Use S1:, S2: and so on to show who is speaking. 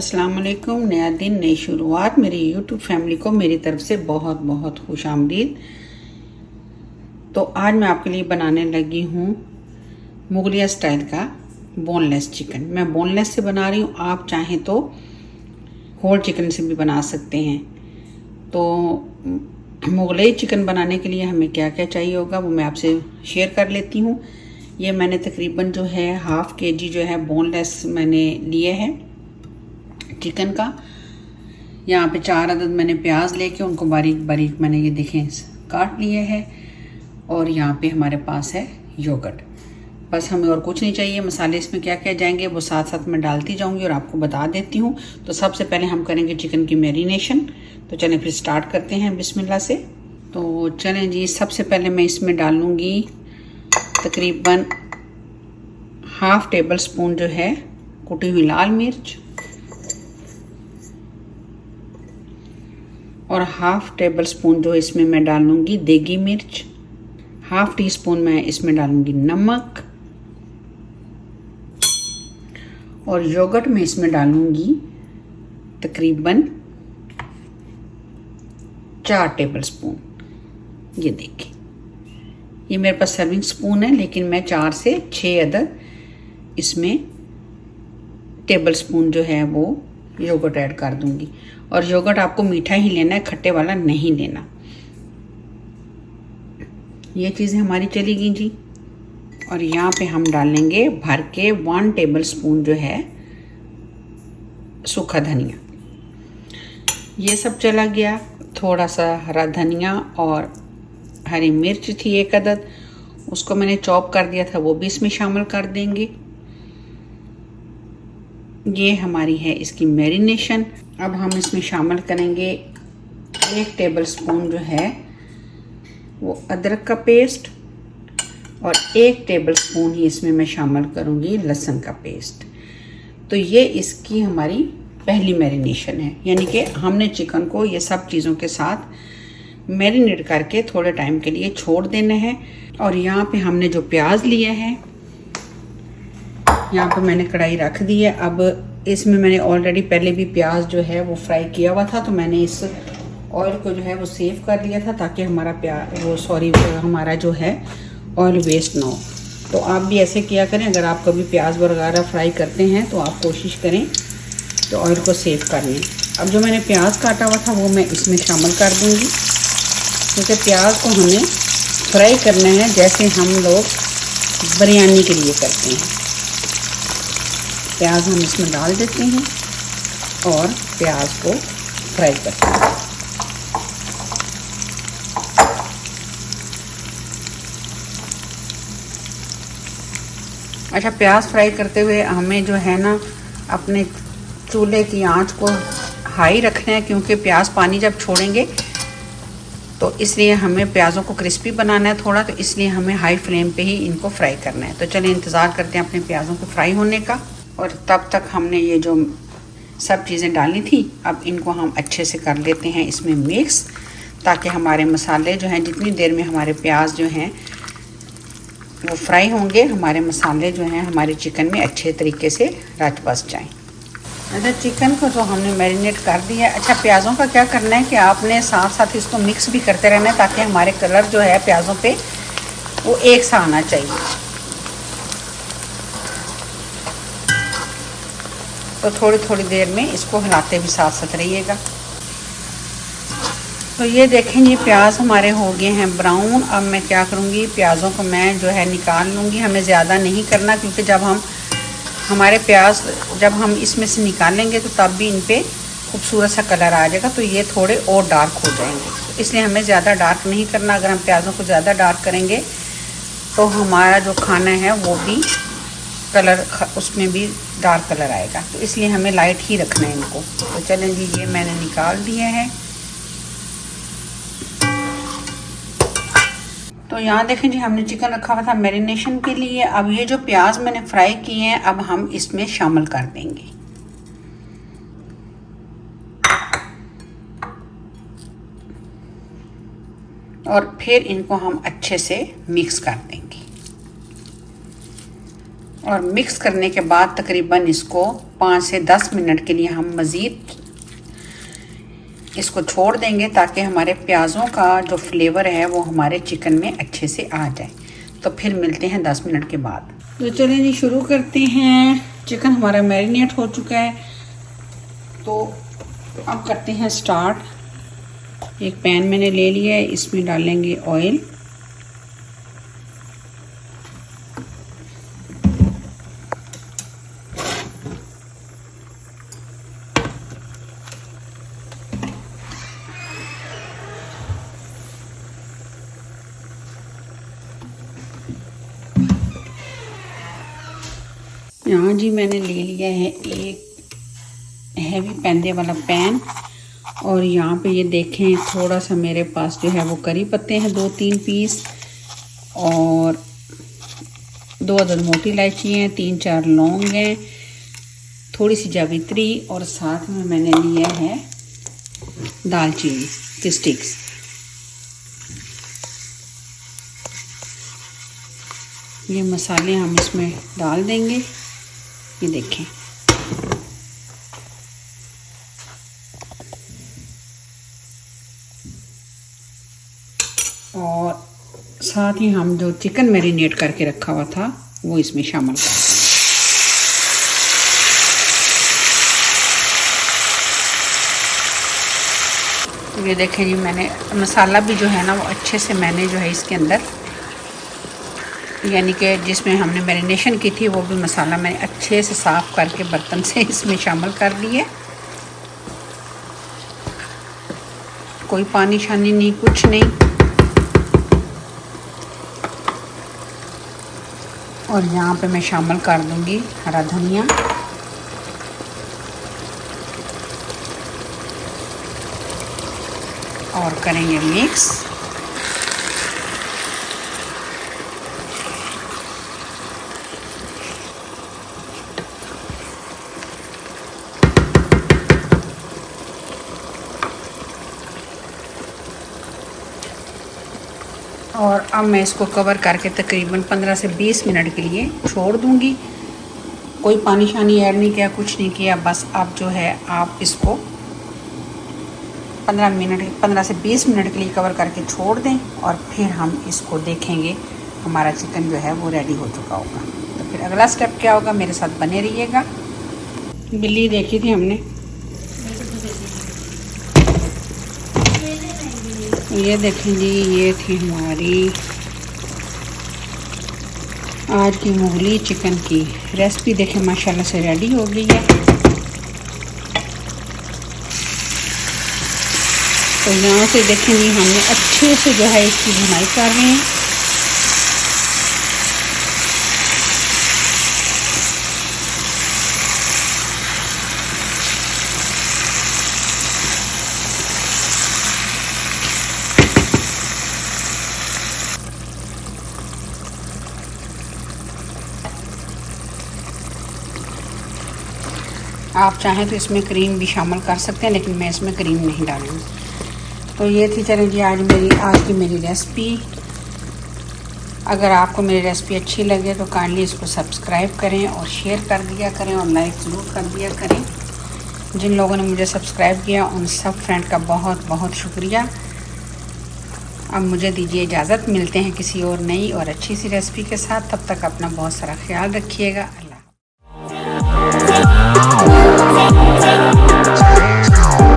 S1: अस्सलाम वालेकुम। नया दिन, नई शुरुआत। मेरी यूट्यूब फैमिली को मेरी तरफ से बहुत बहुत खुश आमदीद। तो आज मैं आपके लिए बनाने लगी हूँ मुगलिया स्टाइल का बोनलेस चिकन। मैं बोनलेस से बना रही हूँ, आप चाहें तो होल चिकन से भी बना सकते हैं। तो मुगलई चिकन बनाने के लिए हमें क्या क्या चाहिए होगा वो मैं आपसे शेयर कर लेती हूँ। ये मैंने तकरीबन जो है हाफ़ केजी जो है बोनलेस मैंने लिए है चिकन का। यहाँ पे 4 अदद मैंने प्याज लेके उनको बारीक बारीक मैंने ये देखें काट लिए हैं। और यहाँ पे हमारे पास है योगर्ट। बस हमें और कुछ नहीं चाहिए। मसाले इसमें क्या क्या जाएंगे वो साथ साथ मैं डालती जाऊँगी और आपको बता देती हूँ। तो सबसे पहले हम करेंगे चिकन की मैरिनेशन। तो चलें फिर स्टार्ट करते हैं बिस्मिल्लाह से। तो चलें जी, सबसे पहले मैं इसमें डालूँगी तकरीबन हाफ़ टेबल स्पून जो है कुटी हुई लाल मिर्च और हाफ़ टेबल स्पून जो इसमें मैं डालूँगी देगी मिर्च। हाफ़ टी स्पून मैं इसमें डालूँगी नमक और योगर्ट में इसमें डालूँगी तकरीबन 4 टेबल स्पून। ये देखिए, ये मेरे पास सर्विंग स्पून है लेकिन मैं 4 से 6 अदद इसमें टेबल स्पून जो है वो योगर्ट ऐड कर दूंगी। और योगर्ट आपको मीठा ही लेना है, खट्टे वाला नहीं लेना। ये चीज़ें हमारी चली गई जी। और यहाँ पे हम डालेंगे भर के 1 टेबल स्पून जो है सूखा धनिया। ये सब चला गया। थोड़ा सा हरा धनिया और हरी मिर्च थी 1 अदद, उसको मैंने चॉप कर दिया था, वो भी इसमें शामिल कर देंगे। ये हमारी है इसकी मैरिनेशन। अब हम इसमें शामिल करेंगे 1 टेबल स्पून जो है वो अदरक का पेस्ट और 1 टेबल स्पून ही इसमें मैं शामिल करूँगी लहसुन का पेस्ट। तो ये इसकी हमारी पहली मैरिनेशन है, यानी कि हमने चिकन को ये सब चीज़ों के साथ मैरिनेट करके थोड़े टाइम के लिए छोड़ देना है। और यहाँ पे हमने जो प्याज लिया है, यहाँ पे मैंने कढ़ाई रख दी है। अब इसमें मैंने ऑलरेडी पहले भी प्याज जो है वो फ्राई किया हुआ था, तो मैंने इस ऑयल को जो है वो सेव कर लिया था ताकि हमारा हमारा जो है ऑयल वेस्ट ना हो। तो आप भी ऐसे किया करें, अगर आप कभी प्याज वगैरह फ्राई करते हैं तो आप कोशिश करें तो ऑयल को सेव कर लें। अब जो मैंने प्याज काटा हुआ था वो मैं इसमें शामिल कर दूँगी, क्योंकि प्याज को हमें फ्राई करना है जैसे हम लोग बिरयानी के लिए करते हैं। प्याज हम इसमें डाल देते हैं और प्याज को फ्राई करते हैं। अच्छा, प्याज फ्राई करते हुए हमें जो है ना अपने चूल्हे की आंच को हाई रखना है, क्योंकि प्याज पानी जब छोड़ेंगे तो इसलिए हमें प्याज़ों को क्रिस्पी बनाना है थोड़ा, तो इसलिए हमें हाई फ्लेम पे ही इनको फ्राई करना है। तो चलिए इंतज़ार करते हैं अपने प्याज़ों को फ्राई होने का। और तब तक हमने ये जो सब चीज़ें डालनी थी, अब इनको हम अच्छे से कर लेते हैं इसमें मिक्स, ताकि हमारे मसाले जो हैं, जितनी देर में हमारे प्याज जो हैं वो फ्राई होंगे, हमारे मसाले जो हैं हमारे चिकन में अच्छे तरीके से रच बस जाएँ। अच्छा, चिकन को जो हमने मैरिनेट कर दिया है। अच्छा, प्याज़ों का क्या करना है कि आपने साथ साथ इसको मिक्स भी करते रहना है ताकि हमारे कलर जो है प्याज़ों पे वो एक सा आना चाहिए। तो थोड़ी थोड़ी देर में इसको हिलाते भी साथ साथ रहिएगा। तो ये देखें, ये प्याज हमारे हो गए हैं ब्राउन। अब मैं क्या करूँगी, प्याज़ों को मैं जो है निकाल लूँगी। हमें ज़्यादा नहीं करना, क्योंकि जब हमारे प्याज जब हम इसमें से निकालेंगे तो तब भी इन पे खूबसूरत सा कलर आ जाएगा, तो ये थोड़े और डार्क हो जाएंगे। तो इसलिए हमें ज़्यादा डार्क नहीं करना। अगर हम प्याज़ों को ज़्यादा डार्क करेंगे तो हमारा जो खाना है वो भी कलर उसमें भी डार्क कलर आएगा, तो इसलिए हमें लाइट ही रखना है इनको। तो चलें जी, ये मैंने निकाल दिए हैं। तो यहाँ देखें जी, हमने चिकन रखा हुआ था मैरिनेशन के लिए। अब ये जो प्याज मैंने फ्राई किए हैं अब हम इसमें शामिल कर देंगे। और फिर इनको हम अच्छे से मिक्स कर देंगे। और मिक्स करने के बाद तकरीबन इसको 5 से 10 मिनट के लिए हम मज़ीद इसको छोड़ देंगे ताकि हमारे प्याज़ों का जो फ्लेवर है वो हमारे चिकन में अच्छे से आ जाए। तो फिर मिलते हैं 10 मिनट के बाद। तो चलिए जी शुरू करते हैं। चिकन हमारा मैरिनेट हो चुका है, तो अब करते हैं स्टार्ट। एक पैन मैंने ले लिया है, इसमें डालेंगे ऑयल। यहाँ जी मैंने ले लिया है एक हैवी पैंदे वाला पैन, और यहाँ पे ये देखें थोड़ा सा मेरे पास जो है वो करी पत्ते हैं 2-3 पीस, और 2 अदद मोटी इलायची हैं, 3-4 लौंग हैं, थोड़ी सी जावित्री, और साथ में मैंने लिया है दालचीनी की स्टिक्स। ये मसाले हम इसमें डाल देंगे, ये देखें। और साथ ही हम जो चिकन मैरिनेट करके रखा हुआ था वो इसमें शामिल कर दें। ये देखें जी, मैंने मसाला भी जो है ना वो अच्छे से मैंने जो है इसके अंदर, यानी कि जिसमें हमने मैरिनेशन की थी वो भी मसाला मैंने अच्छे से साफ़ करके बर्तन से इसमें शामिल कर दिए। कोई पानी शानी नहीं, कुछ नहीं। और यहाँ पे मैं शामिल कर दूंगी हरा धनिया, और करेंगे मिक्स। और अब मैं इसको कवर करके तकरीबन 15 से 20 मिनट के लिए छोड़ दूंगी। कोई पानी शानी ऐड नहीं किया, कुछ नहीं किया, बस अब जो है आप इसको 15 से 20 मिनट के लिए कवर करके छोड़ दें, और फिर हम इसको देखेंगे हमारा चिकन जो है वो रेडी हो चुका होगा। तो फिर अगला स्टेप क्या होगा, मेरे साथ बने रहिएगा। बिल्ली देखी थी हमने, ये देखें जी, ये थी हमारी आज की मुगली चिकन की रेसिपी। देखें माशाल्लाह से रेडी हो गई है। तो यहाँ से देखें जी, हमने अच्छे से जो है इसकी भुनाई कर रहे हैं। आप चाहें तो इसमें क्रीम भी शामिल कर सकते हैं, लेकिन मैं इसमें क्रीम नहीं डालूँगी। तो ये थी चलें जी आज की मेरी रेसिपी। अगर आपको मेरी रेसिपी अच्छी लगे तो काइंडली इसको सब्सक्राइब करें और शेयर कर दिया करें, और लाइक ज़रूर कर दिया करें। जिन लोगों ने मुझे सब्सक्राइब किया उन सब फ्रेंड का बहुत बहुत शुक्रिया। अब मुझे दीजिए इजाज़त, मिलते हैं किसी और नई और अच्छी सी रेसिपी के साथ। तब तक अपना बहुत सारा ख्याल रखिएगा।